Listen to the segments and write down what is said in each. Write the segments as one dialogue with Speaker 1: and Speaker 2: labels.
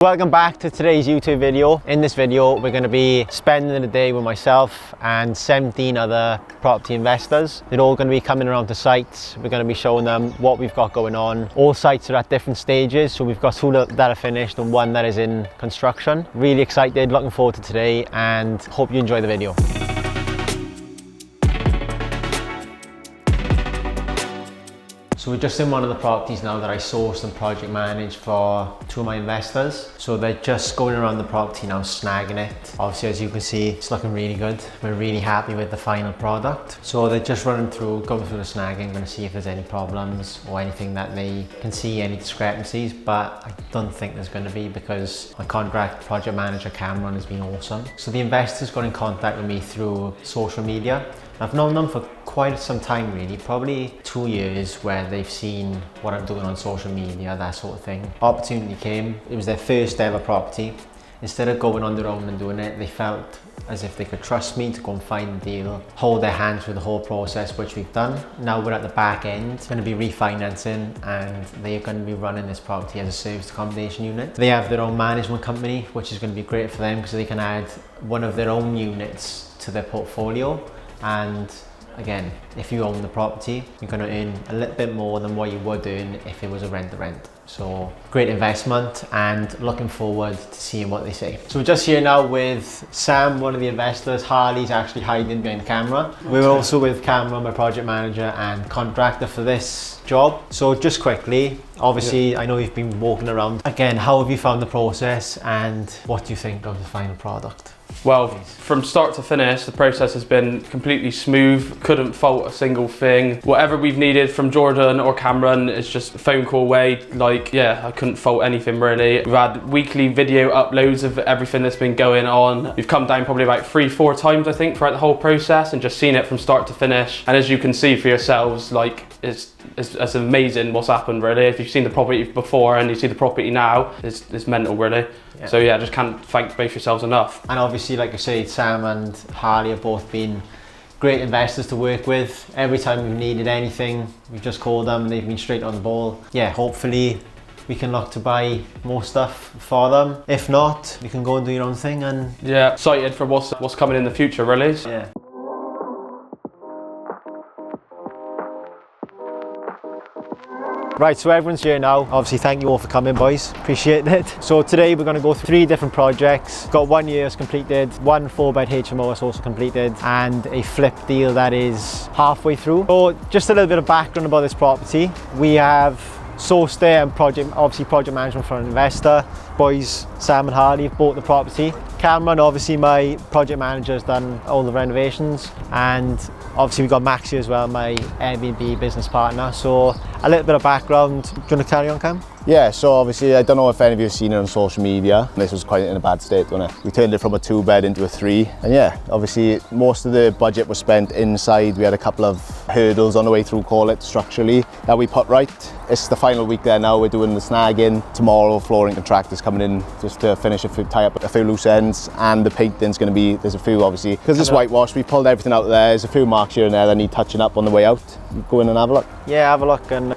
Speaker 1: Welcome back to today's YouTube video. In this video, we're going to be spending the day with myself and 17 other property investors. They're all going to be coming around to sites. We're going to be showing them what we've got going on. All sites are at different stages, so we've got two that are finished and one that is in construction. Really excited, looking forward to today, and hope you enjoy the video. So we're just in one of the properties now that I sourced and project managed for two of my investors. So they're just going around the property now, snagging it. Obviously, as you can see, it's looking really good. We're really happy with the final product. So they're just going through the snagging, going to see if there's any problems or anything that they can see, any discrepancies. But I don't think there's going to be, because my contract project manager, Cameron, has been awesome. So the investors got in contact with me through social media. I've known them for quite some time really, probably 2 years, where they've seen what I'm doing on social media, that sort of thing. Opportunity came, it was their first ever property. Instead of going on their own and doing it, they felt as if they could trust me to go and find a deal, hold their hands through the whole process, which we've done. Now we're at the back end, going to be refinancing, and they're going to be running this property as a serviced accommodation unit. They have their own management company, which is going to be great for them because they can add one of their own units to their portfolio. And again, if you own the property, you're going to earn a little bit more than what you would earn if it was a rent-to-rent. So great investment, and looking forward to seeing what they say. So we're just here now with Sam, one of the investors. Harley's actually hiding behind the camera. We're also with Cameron, my project manager and contractor for this job. So just quickly, obviously, I know you've been walking around. Again, how have you found the process and what do you think of the final product?
Speaker 2: Well, from start to finish, the process has been completely smooth. Couldn't fault a single thing. Whatever we've needed from Jordan or Cameron is just a phone call away. Yeah, I couldn't fault anything really. We've had weekly video uploads of everything that's been going on. We've come down probably about 3-4 times, I think, throughout the whole process, and just seen it from start to finish. And as you can see for yourselves, it's amazing what's happened really. If you've seen the property before and you see the property now, it's mental really. Yeah. So yeah, I just can't thank both yourselves enough.
Speaker 1: And obviously, like I say, Sam and Harley have both been great investors to work with. Every time we've needed anything, we've just called them, they've been straight on the ball. Yeah, hopefully we can look to buy more stuff for them. If not, you can go and do your own thing. And
Speaker 2: yeah, excited for what's coming in the future really.
Speaker 1: Yeah. Right, so everyone's here now. Obviously, thank you all for coming, boys. Appreciate it. So today we're going to go through 3 different projects. Got 1 year's completed, 1 4-bed HMO is also completed, and a flip deal that is halfway through. So just a little bit of background about this property. We have sourced it and project management for an investor. Boys, Sam and Harley, have bought the property. Cameron, obviously my project manager, has done all the renovations, and obviously we've got Max here as well, my Airbnb business partner. So a little bit of background. Do you want to carry on, Cam?
Speaker 3: Yeah, so obviously, I don't know if any of you have seen it on social media. This was quite in a bad state, wasn't it? We turned it from a 2-bed into a 3. And yeah, obviously, most of the budget was spent inside. We had a couple of hurdles on the way through, call it, structurally, that we put right. It's the final week there now. We're doing the snagging. Tomorrow, flooring contractors coming in just to tie up a few loose ends. And the painting's going to be, there's a few, obviously, because it's whitewash, we pulled everything out there. There's a few marks here and there that need touching up on the way out. Go in and have a look.
Speaker 1: Yeah, have a look. And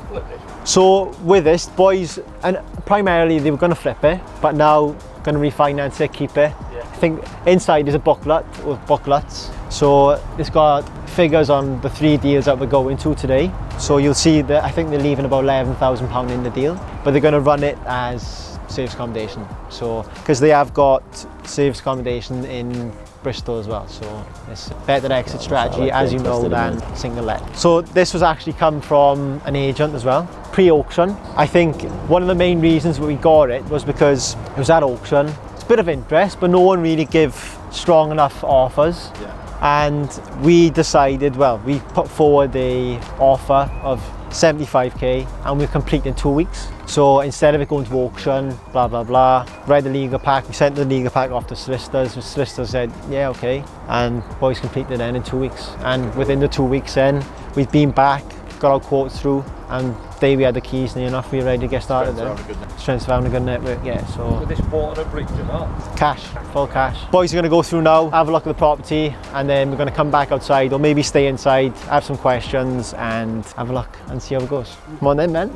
Speaker 1: so with this, boys, and primarily they were going to flip it, but now going to refinance it, keep it. Yeah. I think inside is a booklet with booklets. So it's got figures on the 3 deals that we're going to today. So you'll see that I think they're leaving about £11,000 in the deal, but they're going to run it as serviced accommodation. So because they have got serviced accommodation in Bristol as well, so it's a better exit strategy, as you know, than single let. So this was actually come from an agent as well, pre-auction. I think one of the main reasons we got it was because it was at auction. It's a bit of interest, but no one really gave strong enough offers. Yeah. And we decided, well, we put forward a offer of 75k and we'll complete in 2 weeks. So instead of it going to auction, blah blah blah, read the legal pack, we sent the legal pack off to solicitors. The solicitors said, yeah, okay, and boys completed then in 2 weeks. And within the 2 weeks then, we've been back, got our quotes through, and day we had the keys near enough, we were ready to get started there. Strengths of having a good network, yeah. So
Speaker 4: this water a breach or not?
Speaker 1: Cash, full cash. Boys are going to go through now, have a look at the property, and then we're going to come back outside, or maybe stay inside, have some questions, and have a look and see how it goes. Come on then, man.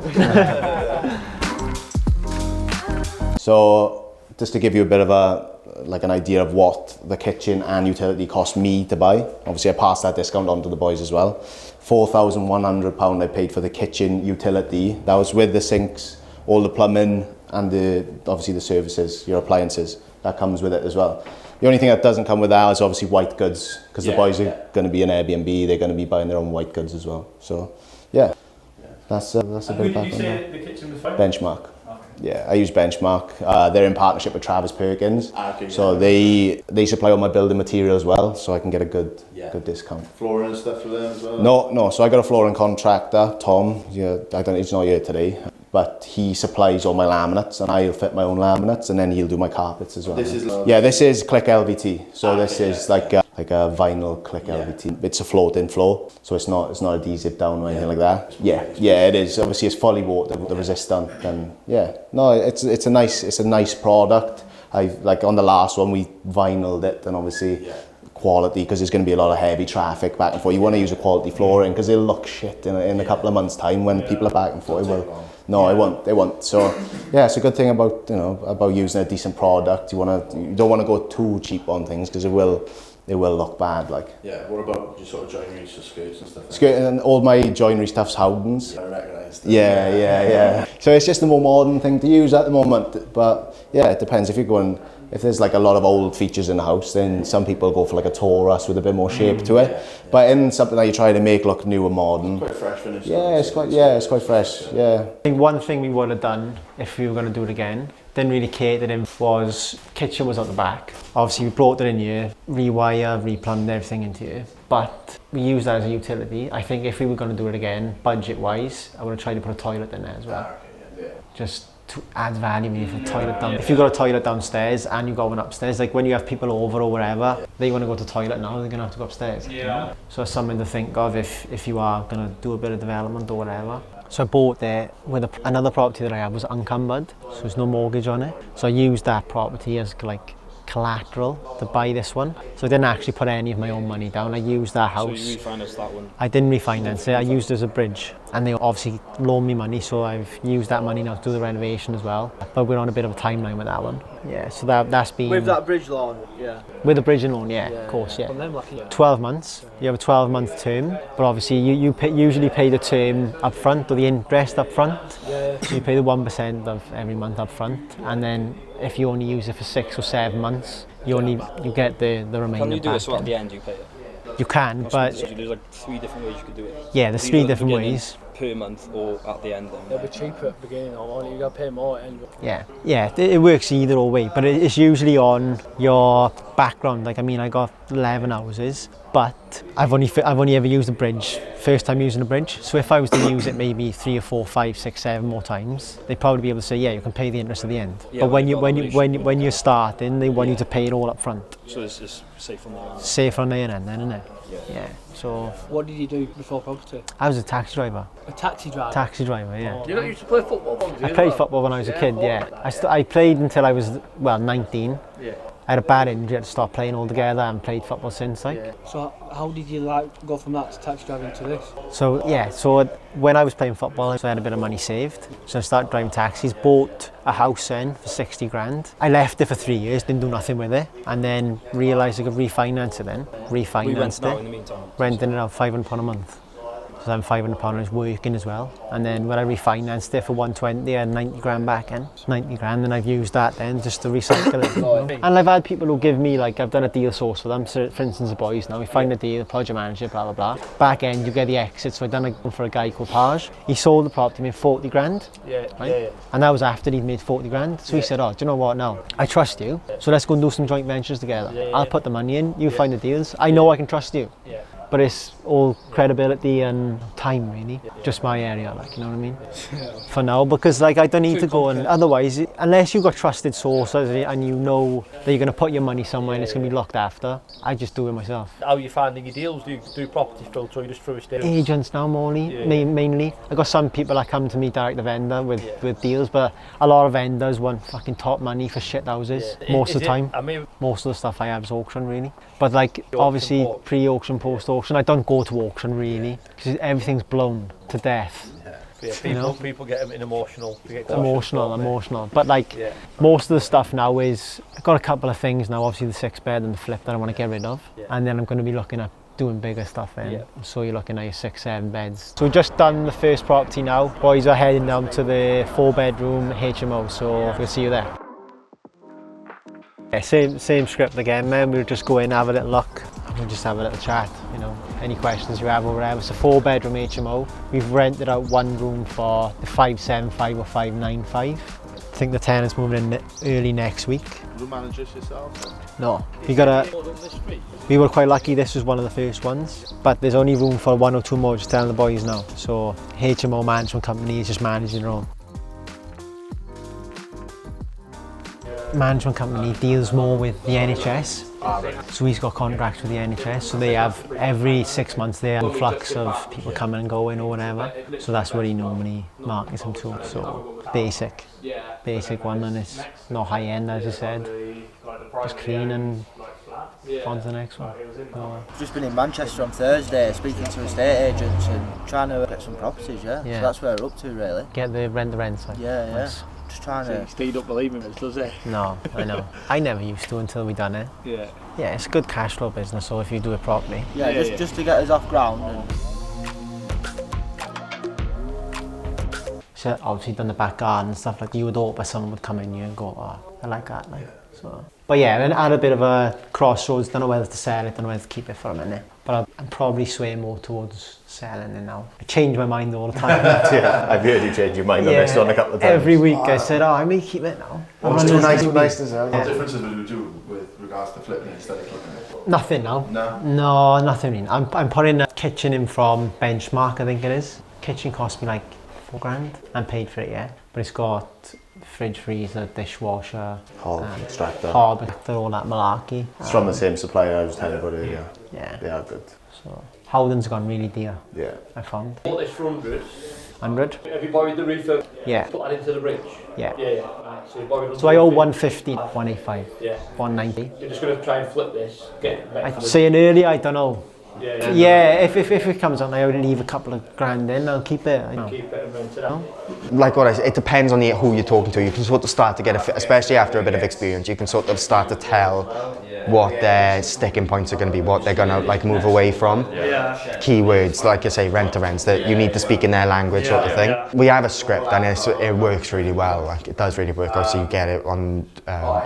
Speaker 3: So Just to give you a bit of an idea of what the kitchen and utility cost me to buy. Obviously I passed that discount on to the boys as well. £4,100 I paid for the kitchen utility. That was with the sinks, all the plumbing and obviously the services, your appliances. That comes with it as well. The only thing that doesn't come with that is obviously white goods, because the boys are going to be in Airbnb, they're going to be buying their own white goods as well. So yeah, that's a bit of
Speaker 4: Who did you say the kitchen was from?
Speaker 3: Benchmark. Yeah, I use Benchmark. They're in partnership with Travis Perkins, so they supply all my building material as well, so I can get a good discount.
Speaker 5: Flooring and stuff for them as well?
Speaker 3: No. So I got a flooring contractor, Tom. Yeah, he's not here today, but he supplies all my laminates, and I'll fit my own laminates, and then he'll do my carpets as well.
Speaker 5: This
Speaker 3: is Click LVT. So this is like a vinyl Click LVT. It's a floating floor, so it's not a D-zip down or anything like that. Yeah, it is. Obviously, it's fully water resistant, and it's a nice product. Like on the last one, we vinyled it, and obviously. Quality, because there's going to be a lot of heavy traffic back and forth. You want to use a quality flooring because they'll look shit in a couple of months' time when people are back and forth. They won't. So yeah, it's a good thing about using a decent product. You don't want to go too cheap on things because it will look bad. Like
Speaker 5: what about your sort of joinery, so skirts and stuff?
Speaker 3: And all my joinery stuff's Howdens.
Speaker 5: I recognise that.
Speaker 3: Yeah. So it's just a more modern thing to use at the moment. But yeah, it depends. If there's like a lot of old features in the house, then some people go for like a Taurus with a bit more shape to it. But in something that you try to make look new and modern.
Speaker 5: Quite fresh finish.
Speaker 3: It's quite fresh. Yeah.
Speaker 1: I think one thing we would have done if we were going to do it again, didn't really cater in, was kitchen was at the back. Obviously we brought it in here, rewire, replumbed everything into here. But we use that as a utility. I think if we were going to do it again, budget-wise, I would have tried to put a toilet in there as well. Just to add value when you have a toilet down. If you've got a toilet downstairs and you've got one upstairs, like when you have people over or whatever, they want to go to the toilet now, they're going to have to go upstairs. Yeah. So it's something to think of if you are going to do a bit of development or whatever. So I bought there with another property that I had was unencumbered, so there's no mortgage on it. So I used that property as like collateral to buy this one. So I didn't actually put any of my own money down. I used that house.
Speaker 6: So you refinanced that one?
Speaker 1: I didn't refinance it. I used it as a bridge. And they obviously loaned me money, so I've used that money now to do the renovation as well. But we're on a bit of a timeline with that one. Yeah, so that's been...
Speaker 7: With that bridge loan, yeah.
Speaker 1: With the bridge and loan, of course, yeah.
Speaker 7: From them, like,
Speaker 1: 12 months. You have a 12-month term, but obviously you usually pay the term up front, or the interest up front. Yeah. So you pay the 1% of every month up front, and then if you only use it for 6 or 7 months, you get the remainder.
Speaker 6: Can you do
Speaker 1: back
Speaker 6: it so at the end you pay it?
Speaker 1: You can, but...
Speaker 6: There's like 3 different ways you could do it.
Speaker 1: Yeah, there's 3 different ways.
Speaker 6: Per month or at the end.
Speaker 7: It'll be cheaper at the beginning, or you got to pay more at the end.
Speaker 1: Yeah, it works either or way, but it's usually on your background. Like, I mean, I got 11 houses, but I've only ever used a bridge, first time using a bridge. So if I was to use it maybe 3 or 4, 5, 6, 7 more times, they'd probably be able to say, yeah, you can pay the interest at the end. Yeah, but when you're starting, they want you to pay it all up front.
Speaker 6: So it's safe on the end.
Speaker 1: Safe on the end then, isn't it? Yeah. So.
Speaker 7: What did you do before property?
Speaker 1: I was a taxi driver.
Speaker 7: A taxi driver?
Speaker 1: Taxi driver, yeah.
Speaker 7: You used to play football?
Speaker 1: I played football when I was a kid, yeah. I played until I was, 19. Yeah. I had a bad injury, I had to stop playing altogether and played football since.
Speaker 7: So how did you go from that to taxi driving to this?
Speaker 1: So when I was playing football, I had a bit of money saved. So I started driving taxis, bought a house then for 60 grand. I left it for 3 years, didn't do nothing with it, and then realised I could refinance it then. Refinanced it.
Speaker 6: In the meantime?
Speaker 1: Renting it out £500 a month. So then £500 I was working as well. And then when I refinanced it for 120, I had 90 grand back in. 90 grand, and I've used that then just to recycle it. And I've had people who give me, like, I've done a deal source for them. So for instance, the boys now, we find a deal, project manager, blah, blah, blah. Back end, you get the exit. So I've done one for a guy called Paj. He sold the property, made 40 grand. Right? And that was after he'd made 40 grand. So he said, oh, do you know what now? I trust you. So let's go and do some joint ventures together. I'll put the money in, you find the deals. I know I can trust you. But it's all credibility and time, really. Just my area, like, you know what I mean? For now, because like I don't need to go, and otherwise, unless you've got trusted sources and you know that you're going to put your money somewhere and it's going to be looked after, I just do it myself.
Speaker 4: How are you finding your deals? Do you do property filter or you just through estate?
Speaker 1: Agents now, mainly. I got some people that come to me direct the vendor with deals, but a lot of vendors want fucking top money for shit houses most of the time. Most of the stuff I have is auction, really. But like, obviously, pre-auction, post-auction, I don't go to auction really, because everything's blown to death.
Speaker 4: Yeah, people,
Speaker 1: you know?
Speaker 4: people get an emotional. They get
Speaker 1: Emotional,
Speaker 4: don't they?
Speaker 1: emotional. But like,
Speaker 4: Yeah.
Speaker 1: most of the stuff now is, I've got a couple of things now, obviously the 6 bed and the flip that I want to get rid of.
Speaker 4: Yeah.
Speaker 1: And then I'm going to be looking at doing bigger stuff then.
Speaker 4: Yeah.
Speaker 1: So you're looking at your 6, 7 beds. So we've just done the first property now. Boys are heading down to the 4-bedroom HMO, so we'll see you there. Yeah, same script again, man. We'll just go in, have a little look, and we'll just have a little chat, you know, any questions you have or whatever. It's a 4-bedroom HMO. We've rented out one room for the 575 or 595. I think the tenant's moving in early next week.
Speaker 5: Room managers yourself?
Speaker 1: No, we were quite lucky. This was one of the first ones, but there's only room for 1 or 2 more. Just telling the boys now. So HMO management company is just managing their own. Management company deals more with the NHS, so he's got contracts with the NHS, so they have every 6 months they have an influx of people coming and going or whatever, so that's what he normally markets them to. So basic one, and it's not high end, as I said, just clean and on to the next one. So,
Speaker 8: Just been in Manchester on Thursday speaking to estate agents and trying to get some properties, yeah?
Speaker 1: Yeah.
Speaker 8: So that's where we're up to really.
Speaker 1: get the rent side.
Speaker 8: Yeah, yeah.
Speaker 1: Nice.
Speaker 8: Just trying to...
Speaker 4: Steve don't believe in this, does he?
Speaker 1: No, I know. I never used to until we done it.
Speaker 4: Yeah.
Speaker 1: Yeah, it's a good cash flow business, so if you do it properly.
Speaker 8: Yeah,
Speaker 4: Yeah,
Speaker 8: just to get us off ground and...
Speaker 1: So obviously done the back garden and stuff, like you would hope that someone would come in here and go, oh, I like that, like, so. But yeah, then at a bit of a crossroads, don't know whether to sell it, don't know whether to keep it for a minute. But I'm probably swaying more towards selling it now. I change my mind all the time.
Speaker 3: Yeah, I've heard you change your mind on this one a couple of times.
Speaker 1: Every week I said, oh, I may keep it now.
Speaker 3: It's too nice to sell.
Speaker 5: What differences would you do with regards to flipping instead of keeping it?
Speaker 1: Nothing now.
Speaker 5: No?
Speaker 1: No, nothing really. I'm putting a kitchen in from Benchmark, I think it is. Kitchen cost me like $4,000. I'm paid for it, yeah. But it's got fridge, freezer, dishwasher,
Speaker 3: Hob, extractor.
Speaker 1: hob, all that malarkey.
Speaker 3: It's from the same supplier I was telling you about earlier.
Speaker 1: Yeah.
Speaker 3: They are good.
Speaker 1: So Howden's gone really dear,
Speaker 3: Yeah.
Speaker 1: I found.
Speaker 4: Bought this for 100.
Speaker 1: 100?
Speaker 4: Have you borrowed the refurb?
Speaker 1: Yeah.
Speaker 4: Put that into the ridge?
Speaker 1: Yeah.
Speaker 4: Yeah. Right, so you borrowed
Speaker 1: So I owe
Speaker 4: 150.
Speaker 1: 150, 185,
Speaker 4: Yeah.
Speaker 1: 190.
Speaker 4: You're just going to try and flip this, get it back
Speaker 1: I
Speaker 4: to
Speaker 1: was saying earlier, I don't know.
Speaker 4: Yeah.
Speaker 1: Yeah, if it comes on, I would leave a couple of grand in, I'll keep it. You know.
Speaker 4: Keep it and rent it out.
Speaker 9: Like what I said, it depends on who you're talking to. You can sort of start to get especially after a bit of experience, you can sort of start to tell what their sticking points are going to be, what they're going to like move away from. Keywords, like I say, rent to rents, that you need to speak in their language sort of thing. We have a script and it works really well. Like it does really work. Obviously, you get it on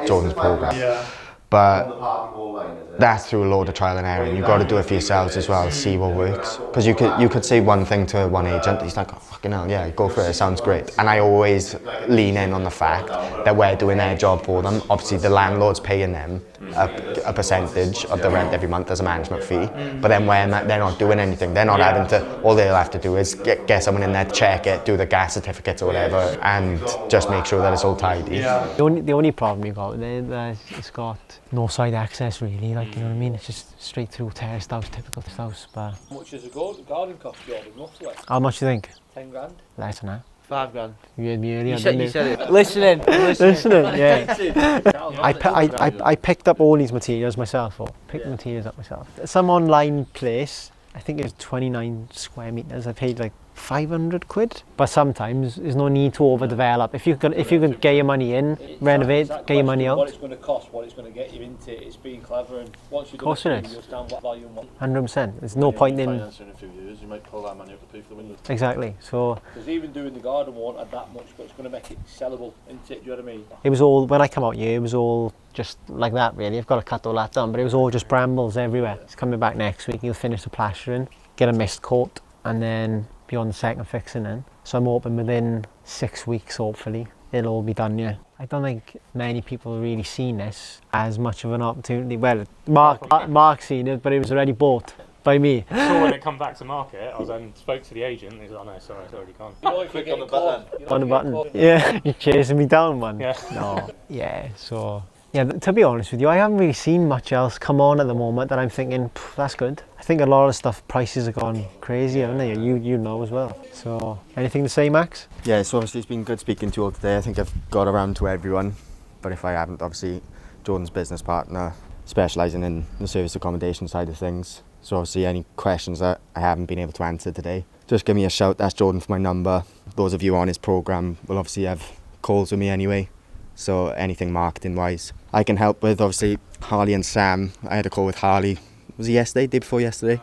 Speaker 9: Jordan's program. But that's through a load of trial and error, and you've got to do it for yourselves as well, see what works. Because you could say one thing to one agent, he's like, oh, fucking hell, yeah, go for it, it sounds great. And I always lean in on the fact that we're doing their job for them. Obviously the landlord's paying them a percentage of the rent every month as a management fee, but then when they're not doing anything, they're not having to, all they'll have to do is get someone in there to check it, do the gas certificates or whatever, and just make sure that it's all tidy.
Speaker 1: The only problem you got there, it's got no side access really, like, you know what I mean? It's just straight through terraced house, typical house. But
Speaker 4: How much does a garden cost, Jordan, roughly?
Speaker 1: how much do you think?
Speaker 4: 10 grand?
Speaker 1: Less than that.
Speaker 8: $5,000.
Speaker 1: You heard me earlier,
Speaker 8: You said
Speaker 1: didn't
Speaker 8: it. Listening.
Speaker 1: Listening, yeah. I picked up all these materials myself, picked the materials up myself. Some online place, I think it's 29 square meters. I paid like 500 quid. But sometimes there's no need to overdevelop. If you can get your money in, renovate, get your money
Speaker 4: What
Speaker 1: out.
Speaker 4: it's going to cost, what it's going to get you into, it's being clever, and once you've done
Speaker 1: Course it
Speaker 4: it,
Speaker 1: is.
Speaker 4: you understand what value and what.
Speaker 1: 100%. There's no point in.
Speaker 5: Financing in a few years, you might pull that money up to pay for the window.
Speaker 1: Exactly. So
Speaker 4: Because even doing the garden won't add that much, but it's going to make it sellable, isn't it? Do you know what I mean?
Speaker 1: it was all, when I come out here, it was all just like that really. I've got to cut all that down, but it was all just brambles everywhere. It's coming back next week. He'll finish the plastering, get a mist coat, and then be on the second fixing then. So I'm hoping within 6 weeks, hopefully, it'll all be done, yeah. I don't think many people have really seen this as much of an opportunity. Well, Mark's seen it, but it was already bought by me.
Speaker 10: So when it come back to market, I then spoke to the agent. He's like, "Oh no, sorry, it's already gone."
Speaker 4: You know, if you're getting caught, you know,
Speaker 1: On the
Speaker 4: if you're
Speaker 1: button.
Speaker 4: getting caught-
Speaker 1: Yeah, you're chasing me down, man.
Speaker 10: Yeah.
Speaker 1: No. Yeah, so... Yeah, to be honest with you, I haven't really seen much else come on at the moment that I'm thinking, that's good. I think a lot of stuff, prices have gone crazy, haven't they? You know as well. So, anything to say, Max?
Speaker 9: Yeah, so obviously it's been good speaking to you all today. I think I've got around to everyone, but if I haven't, obviously Jordan's business partner, specialising in the service accommodation side of things. So obviously any questions that I haven't been able to answer today, just give me a shout. That's Jordan for my number. Those of you on his programme will obviously have calls with me anyway. So anything marketing wise, I can help with. Obviously Harley and Sam, I had a call with Harley, was it yesterday, day before yesterday?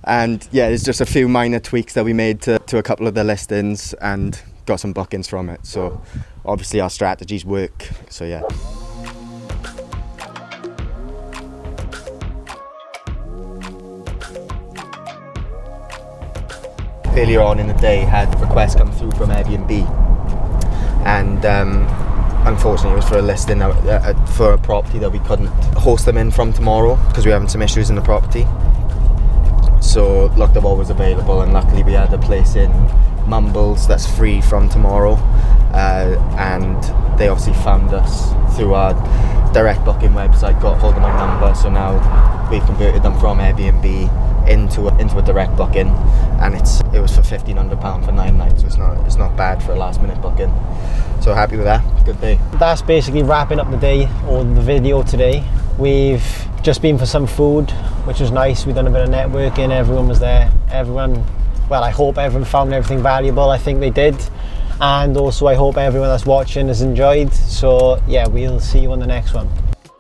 Speaker 9: And yeah, there's just a few minor tweaks that we made to a couple of the listings and got some bookings from it. So obviously our strategies work, so yeah. Earlier on in the day, had requests come through from Airbnb, and unfortunately it was for a listing for a property that we couldn't host them in from tomorrow because we were having some issues in the property. So look, they're always available, and luckily we had a place in Mumbles that's free from tomorrow, and they obviously found us through our direct booking website, got hold of my number, so now we've converted them from Airbnb into a direct booking, and it was for £1,500 for 9 nights, so it's not bad for a last minute booking. So happy with that. Good day.
Speaker 1: That's basically wrapping up the day, or the video today. We've just been for some food, which was nice. We've done a bit of networking, everyone was there. Well, I hope everyone found everything valuable. I think they did. And also I hope everyone that's watching has enjoyed. So yeah, we'll see you on the next one.